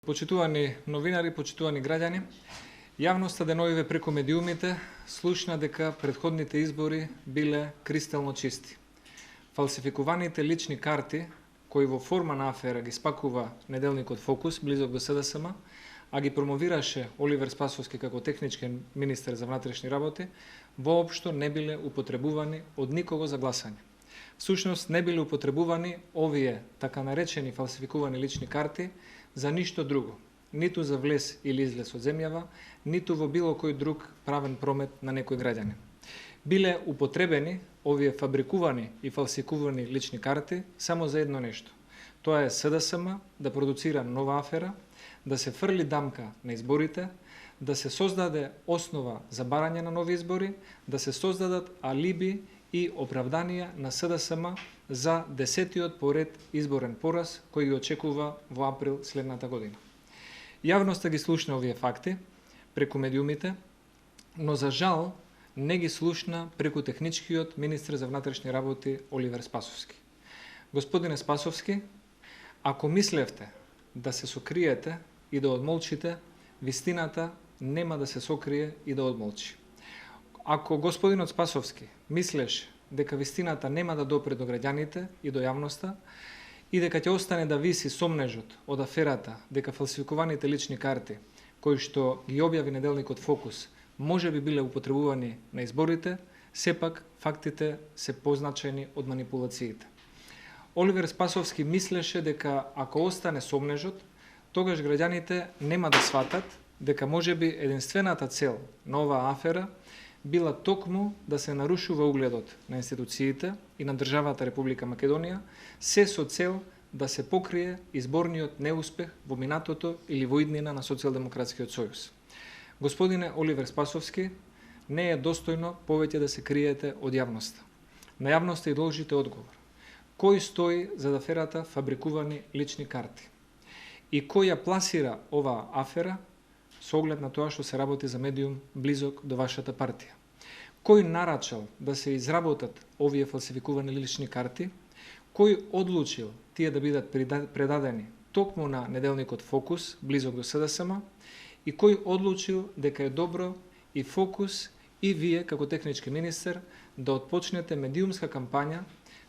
Почитувани новинари, почитувани граѓани, јавноста деновиве преку медиумите слушна дека претходните избори биле кристално чисти. Фалсификуваните лични карти, кои во форма на афера ги спакува неделникот Фокус, близок до СДСМ, а ги промовираше Оливер Спасовски како технички министер за внатрешни работи, воопшто не биле употребувани од никого за гласање. Всушност не биле употребувани овие така наречени фалсификувани лични карти за ништо друго, ниту за влез или излез од земјава, ниту во било кој друг правен промет на некој граѓанин. Биле употребени овие фабрикувани и фалсификувани лични карти само за едно нешто. Тоа е СДСМ да продуцира нова афера, да се фрли дамка на изборите, да се создаде основа за барање на нови избори, да се создадат алиби и оправданија на СДСМ за 10-тиот поред изборен пораз кој ги очекува во април следната година. Јавноста ги слушна овие факти преку медиумите, но за жал не ги слушна преку техничкиот министер за внатрешни работи Оливер Спасовски. Господине Спасовски, ако мислевте да се сокриете и да одмолчите, вистината нема да се сокрие и да одмолчи. Ако господинот Спасовски мислеше дека вистината нема да допре до граѓаните и до јавноста и дека ќе остане да виси сомнежот од аферата дека фалсификуваните лични карти кои што ги објави неделникот Фокус може би биле употребувани на изборите, сепак фактите се позначени од манипулациите. Оливер Спасовски мислеше дека ако остане сомнежот, тогаш граѓаните нема да сватат дека можеби единствената цел на оваа афера била токму да се нарушува угледот на институциите и на државата Република Македонија, се со цел да се покрие изборниот неуспех во минатото или во иднина на Социјалдемократскиот сојуз. Господине Оливер Спасовски, не е достојно повеќе да се криете од јавноста. На јавноста и должите одговор. Кој стои за аферата фабрикувани лични карти? И кој ја пласира оваа афера со оглед на тоа што се работи за медиум близок до вашата партија? Кој нарачал да се изработат овие фалсификувани лични карти? Кој одлучил тие да бидат предадени токму на неделникот Фокус, близок до СДСМ? И кој одлучил дека е добро и Фокус и вие, како технички министер, да отпочнете медиумска кампања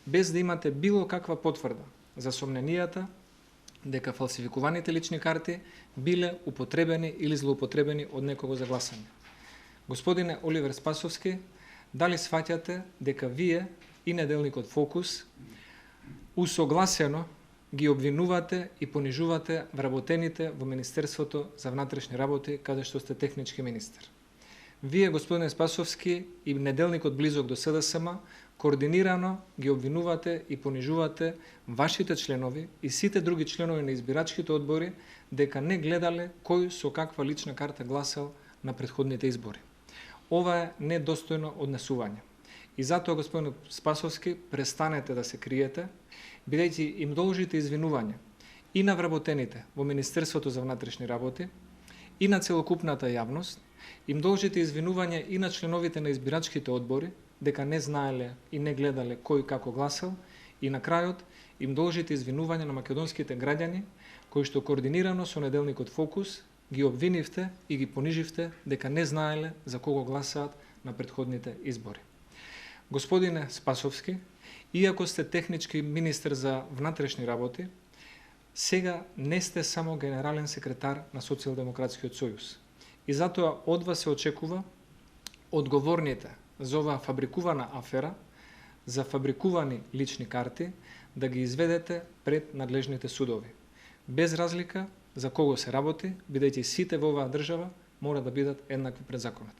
без да имате било каква потврда за сомненијата дека фалсификуваните лични карти биле употребени или злоупотребени од некого за гласање? Господине Оливер Спасовски, дали сваќате дека вие и неделникот Фокус усогласено ги обвинувате и понижувате вработените во Министерството за внатрешни работи, каде што сте технички министер? Вие, господине Спасовски, и неделникот близок до СДСМ, координирано ги обвинувате и понижувате вашите членови и сите други членови на избирачките одбори дека не гледале кој со каква лична карта гласал на претходните избори. Ова е недостојно однесување. И затоа, господин Спасовски, престанете да се криете, бидејќи им должите извинување и на вработените во Министерството за внатрешни работи, и на целокупната јавност, им должите извинување и на членовите на избирачките одбори, дека не знаеле и не гледале кој како гласал, и на крајот им должите извинување на македонските граѓани, кои што координирано со неделникот Фокус ги обвинивте и ги пониживте дека не знаеле за кого гласаат на претходните избори. Господине Спасовски, иако сте технички министер за внатрешни работи, сега не сте само генерален секретар на Социјалдемократскиот сојуз. И затоа од вас се очекува одговорните за оваа фабрикувана афера, за фабрикувани лични карти, да ги изведете пред надлежните судови. Без разлика за кого се работи, бидејќи сите во оваа држава мора да бидат еднакви пред законот.